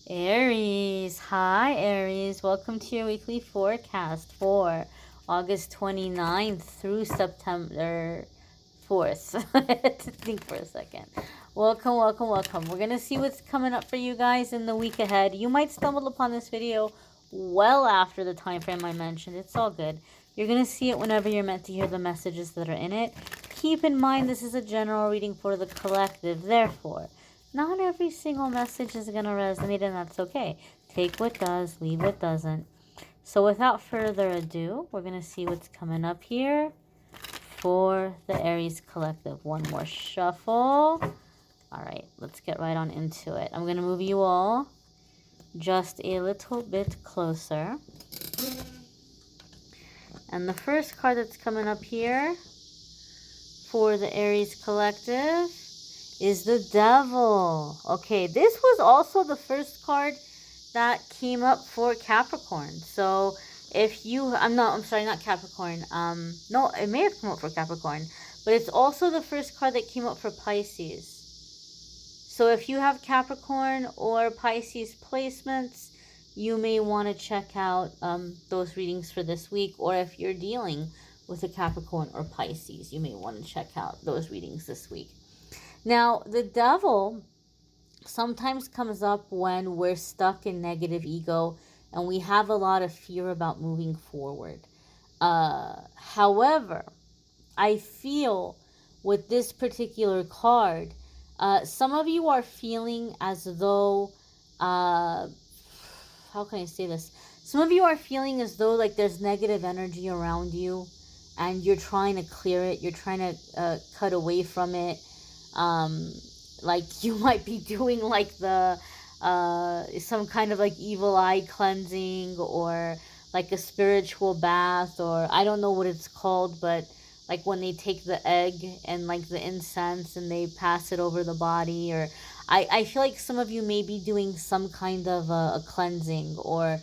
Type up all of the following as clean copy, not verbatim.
Aries, hi Aries, welcome to your weekly forecast for August 29th through September 4th. To think for a second. Welcome. We're going to see what's coming up for you guys in the week ahead. You might stumble upon this video well after the time frame I mentioned. It's all good. You're going to see it whenever you're meant to hear the messages that are in it. Keep in mind this is a general reading for the collective, therefore not every single message is going to resonate, and that's okay. Take what does, leave what doesn't. So without further ado, we're going to see what's coming up here for the Aries collective. One more shuffle. All right, let's get right on into it. I'm going to move you all just a little bit closer. And the first card that's coming up here for the Aries collective is the Devil. Okay, this was also the first card that came up for Capricorn. So if you, I'm sorry, not Capricorn. No, it may have come up for Capricorn, but it's also the first card that came up for Pisces. So if you have Capricorn or Pisces placements, you may want to check out those readings for this week. Or if you're dealing with a Capricorn or Pisces, you may want to check out those readings this week. Now, the Devil sometimes comes up when we're stuck in negative ego and we have a lot of fear about moving forward. However, I feel with this particular card, some of you are feeling as though, how can I say this? Some of you are feeling as though like there's negative energy around you and you're trying to clear it. You're trying to cut away from it. Like you might be doing like the some kind of like evil eye cleansing or like a spiritual bath, or I don't know what it's called, but like when they take the egg and like the incense and they pass it over the body, or I feel like some of you may be doing some kind of a cleansing, or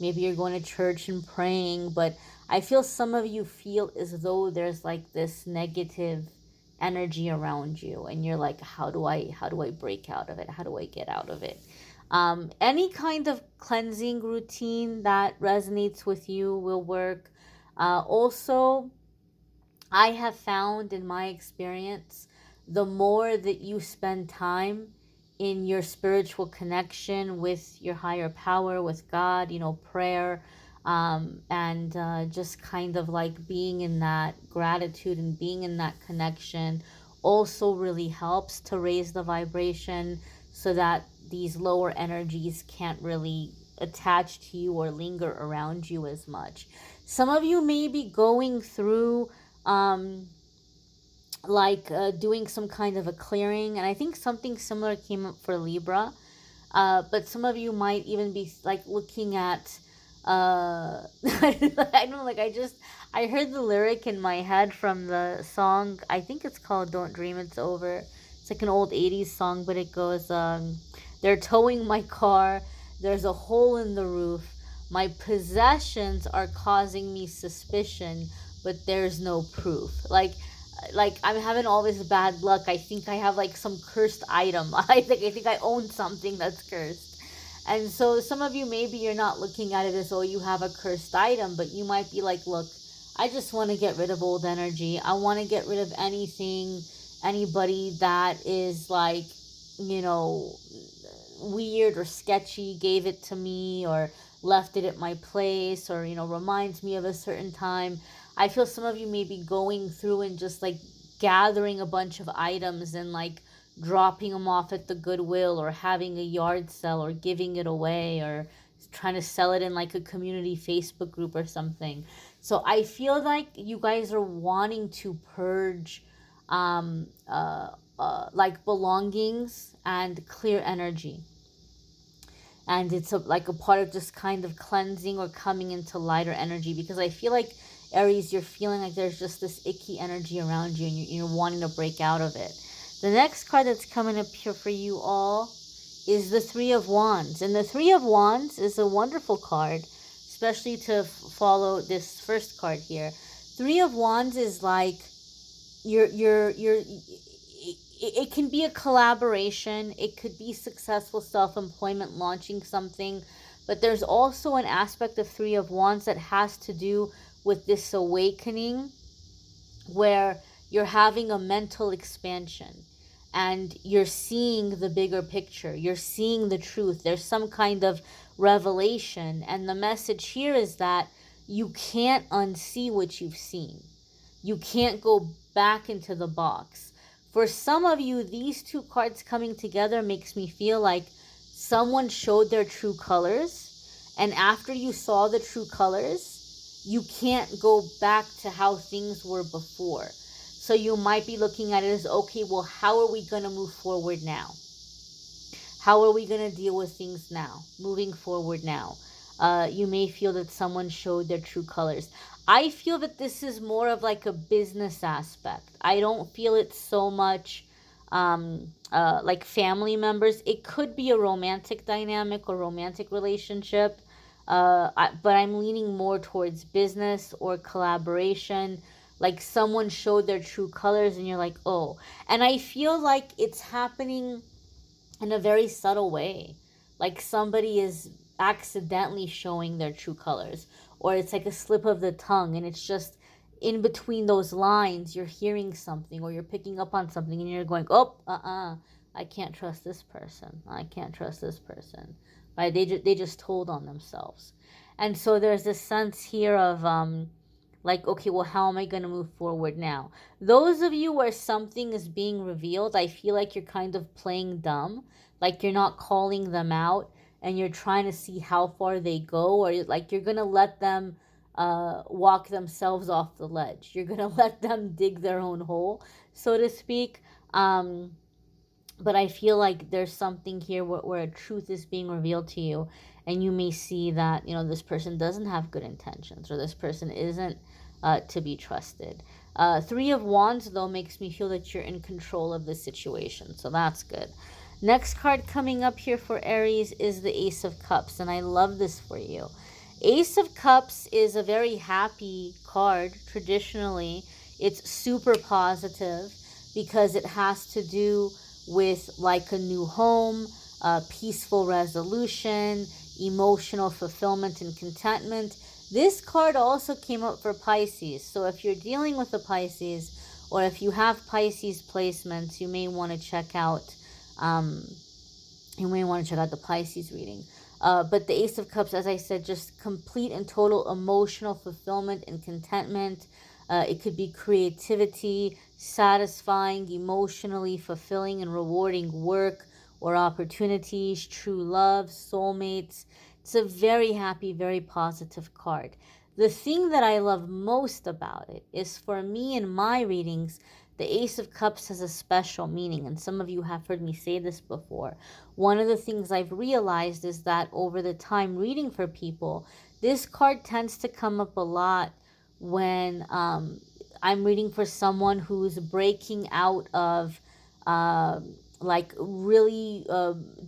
maybe you're going to church and praying, but I feel some of you feel as though there's like this negative energy around you and you're like, how do I break out of it? How do I get out of it? Any kind of cleansing routine that resonates with you will work. Also, I have found in my experience, the more that you spend time in your spiritual connection with your higher power, with God, prayer, and just kind of like being in that gratitude and being in that connection also really helps to raise the vibration so that these lower energies can't really attach to you or linger around you as much. Some of you may be going through um, doing some kind of a clearing, and I think something similar came up for Libra. But some of you might even be like looking at I don't know, like I heard the lyric in my head from the song. I think it's called Don't Dream It's Over. It's like an old 80s song, but it goes they're towing my car, there's a hole in the roof, my possessions are causing me suspicion, but there's no proof. Like I'm having all this bad luck. I think I have like some cursed item. I think I own something that's cursed. And so some of you, maybe you're not looking at it as though you have a cursed item, but you might be like, look, I just want to get rid of old energy. I want to get rid of anything, anybody that is like, you know, weird or sketchy, gave it to me or left it at my place, or reminds me of a certain time. I feel some of you may be going through and just like gathering a bunch of items and like dropping them off at the Goodwill, or having a yard sale, or giving it away, or trying to sell it in like a community Facebook group or something. So I feel like you guys are wanting to purge um, uh, like belongings and clear energy. And it's like a part of just kind of cleansing or coming into lighter energy, because I feel like Aries, you're feeling like there's just this icky energy around you and you're wanting to break out of it. The next card that's coming up here for you all is the Three of Wands. And the Three of Wands is a wonderful card, especially to follow this first card here. Three of Wands is like you're it can be a collaboration, it could be successful self-employment, launching something, but there's also an aspect of Three of Wands that has to do with this awakening where you're having a mental expansion and you're seeing the bigger picture, you're seeing the truth, there's some kind of revelation, and the message here is that you can't unsee what you've seen. You can't go back into the box. For some of you, these two cards coming together makes me feel like someone showed their true colors, and after you saw the true colors, you can't go back to how things were before. So you might be looking at it as, okay, well, how are we going to move forward now? How are we going to deal with things now, moving forward now? You may feel that someone showed their true colors. I feel that this is more of like a business aspect. I don't feel it so much like family members. It could be a romantic dynamic or romantic relationship, but I'm leaning more towards business or collaboration. Like someone showed their true colors and you're like, oh. And I feel like it's happening in a very subtle way. Like somebody is accidentally showing their true colors, or it's like a slip of the tongue, and it's just in between those lines, you're hearing something or you're picking up on something, and you're going, oh, I can't trust this person. I can't trust this person. Right? They just told on themselves. And so there's this sense here of, like, okay, well, how am I going to move forward now? Those of you where something is being revealed, I feel like you're kind of playing dumb, like you're not calling them out, and you're trying to see how far they go, or like you're going to let them walk themselves off the ledge. You're going to let them dig their own hole, so to speak. But I feel like there's something here where a truth is being revealed to you, and you may see that, you know, this person doesn't have good intentions, or this person isn't to be trusted. Three of Wands, though, makes me feel that you're in control of the situation, so that's good. Next card coming up here for Aries is the Ace of Cups, and I love this for you. Ace of Cups is a very happy card traditionally. It's super positive because it has to do with like a new home, peaceful resolution, emotional fulfillment and contentment. This card also came up for Pisces. So if you're dealing with a Pisces, or if you have Pisces placements, you may want to check out the Pisces reading. But the Ace of Cups, as I said, just complete and total emotional fulfillment and contentment. It could be creativity, satisfying, emotionally fulfilling and rewarding work or opportunities, true love, soulmates. It's a very happy, very positive card. The thing that I love most about it is, for me in my readings, the Ace of Cups has a special meaning, and some of you have heard me say this before. One of the things I've realized is that over the time reading for people, this card tends to come up a lot when I'm reading for someone who's breaking out of like really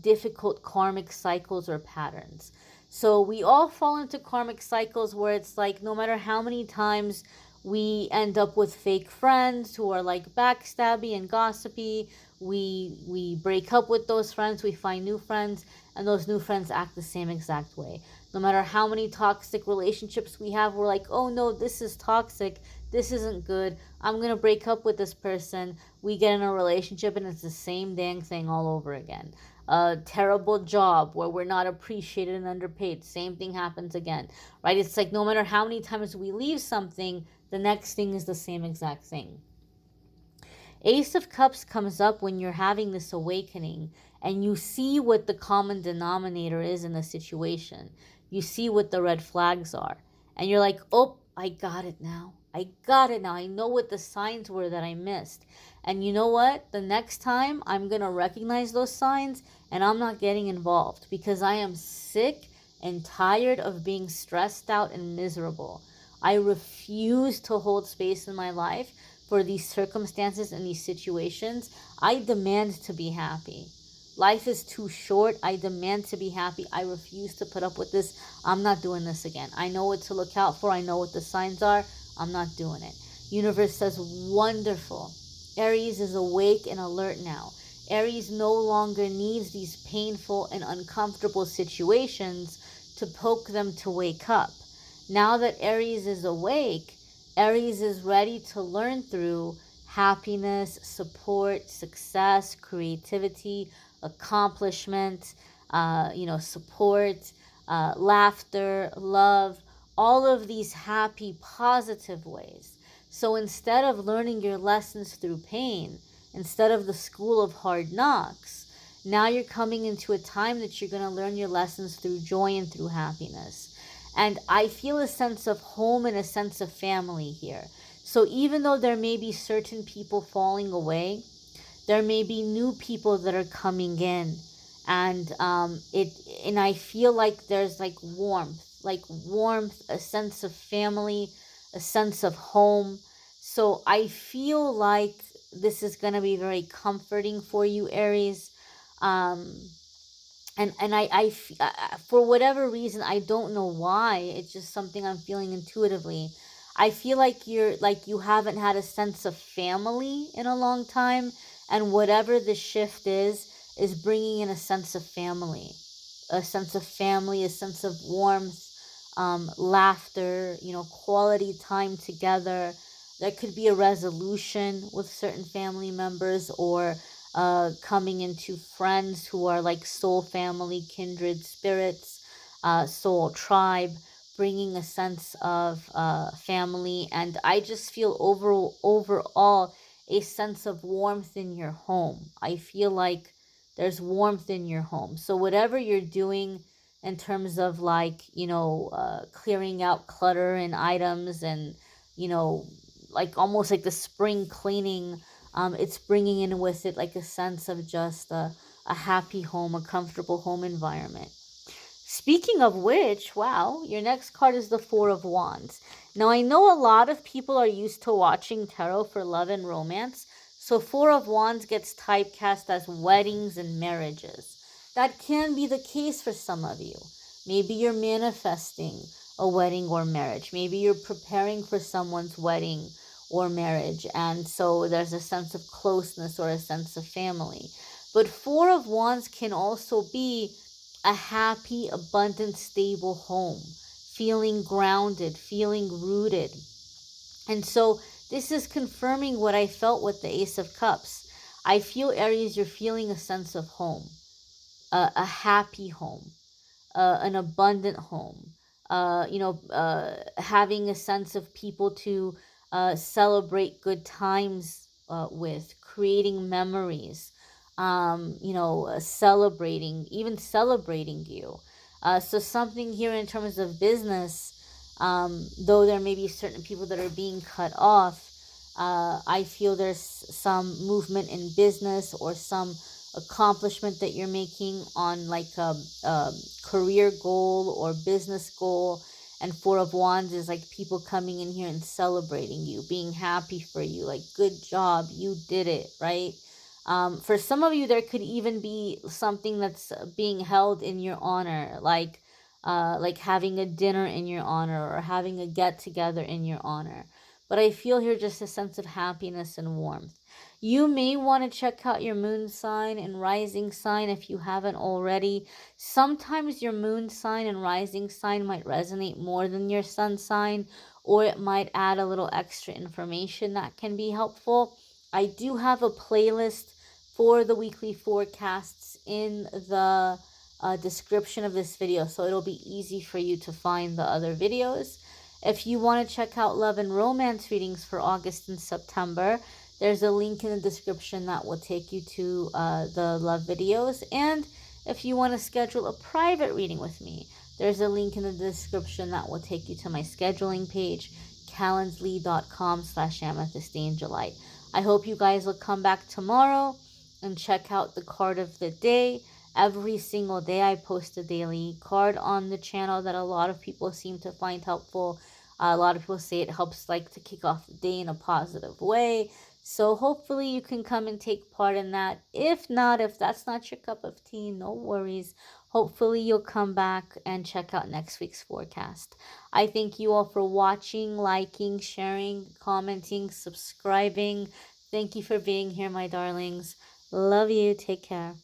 difficult karmic cycles or patterns. So we all fall into karmic cycles where it's like no matter how many times we end up with fake friends who are like backstabby and gossipy, we break up with those friends, we find new friends, and those new friends act the same exact way. No matter how many toxic relationships we have, we're like, oh no, this is toxic, this isn't good, I'm gonna break up with this person. We get in a relationship and it's the same dang thing all over again. A terrible job where we're not appreciated and underpaid, same thing happens again, right? It's like no matter how many times we leave something, the next thing is the same exact thing. Ace of Cups comes up when you're having this awakening and you see what the common denominator is in the situation. You see what the red flags are. And you're like, oh, I got it now. I got it now. I know what the signs were that I missed. And you know what? The next time I'm going to recognize those signs and I'm not getting involved because I am sick and tired of being stressed out and miserable. I refuse to hold space in my life for these circumstances and these situations. I demand to be happy. Life is too short. I demand to be happy. I refuse to put up with this. I'm not doing this again. I know what to look out for. I know what the signs are. I'm not doing it. Universe says, wonderful. Aries is awake and alert now. Aries no longer needs these painful and uncomfortable situations to poke them to wake up. Now that Aries is awake, Aries is ready to learn through happiness, support, success, creativity, accomplishment, support, laughter, love, all of these happy, positive ways. So instead of learning your lessons through pain, instead of the school of hard knocks, now you're coming into a time that you're going to learn your lessons through joy and through happiness. And I feel a sense of home and a sense of family here. So even though there may be certain people falling away, there may be new people that are coming in, and I feel like there's like warmth, a sense of family, a sense of home. So I feel like this is going to be very comforting for you, Aries. um for whatever reason, I don't know why, it's just something I'm feeling intuitively. I feel like you haven't had a sense of family in a long time, and whatever the shift is bringing in a sense of family, a sense of warmth, laughter, quality time together. There could be a resolution with certain family members, or coming into friends who are like soul family, kindred spirits, soul tribe, bringing a sense of family. And I just feel overall a sense of warmth in your home. I feel like there's warmth in your home. So whatever you're doing in terms of clearing out clutter and items, and you know like almost like the spring cleaning, it's bringing in with it like a sense of just a happy home, a comfortable home environment. Speaking of which, wow, your next card is the Four of Wands. Now, I know a lot of people are used to watching tarot for love and romance, so Four of Wands gets typecast as weddings and marriages. That can be the case for some of you. Maybe you're manifesting a wedding or marriage. Maybe you're preparing for someone's wedding or marriage, and so there's a sense of closeness or a sense of family. But Four of Wands can also be a happy, abundant, stable home, feeling grounded, feeling rooted. And so this is confirming what I felt with the Ace of Cups. I feel, Aries, you're feeling a sense of home, a happy home, an abundant home, having a sense of people to celebrate good times with, creating memories, even celebrating you. So something here in terms of business, though there may be certain people that are being cut off, I feel there's some movement in business, or some accomplishment that you're making on like a career goal or business goal. And Four of Wands is like people coming in here and celebrating you, being happy for you, like, good job, you did it, right? For some of you, there could even be something that's being held in your honor, like having a dinner in your honor, or having a get together in your honor. But I feel here just a sense of happiness and warmth. You may want to check out your moon sign and rising sign if you haven't already. Sometimes your moon sign and rising sign might resonate more than your sun sign, or it might add a little extra information that can be helpful. I do have a playlist for the weekly forecasts in the description of this video, so it'll be easy for you to find the other videos. If you want to check out love and romance readings for August and September, there's a link in the description that will take you to the love videos. And if you want to schedule a private reading with me, there's a link in the description that will take you to my scheduling page, calendly.com/amethystangelite. I hope you guys will come back tomorrow and check out the card of the day. Every single day I post a daily card on the channel that a lot of people seem to find helpful. A lot of people say it helps like to kick off the day in a positive way. So hopefully you can come and take part in that. If not, if that's not your cup of tea, no worries. Hopefully you'll come back and check out next week's forecast. I thank you all for watching, liking, sharing, commenting, subscribing. Thank you for being here, my darlings. Love you. Take care.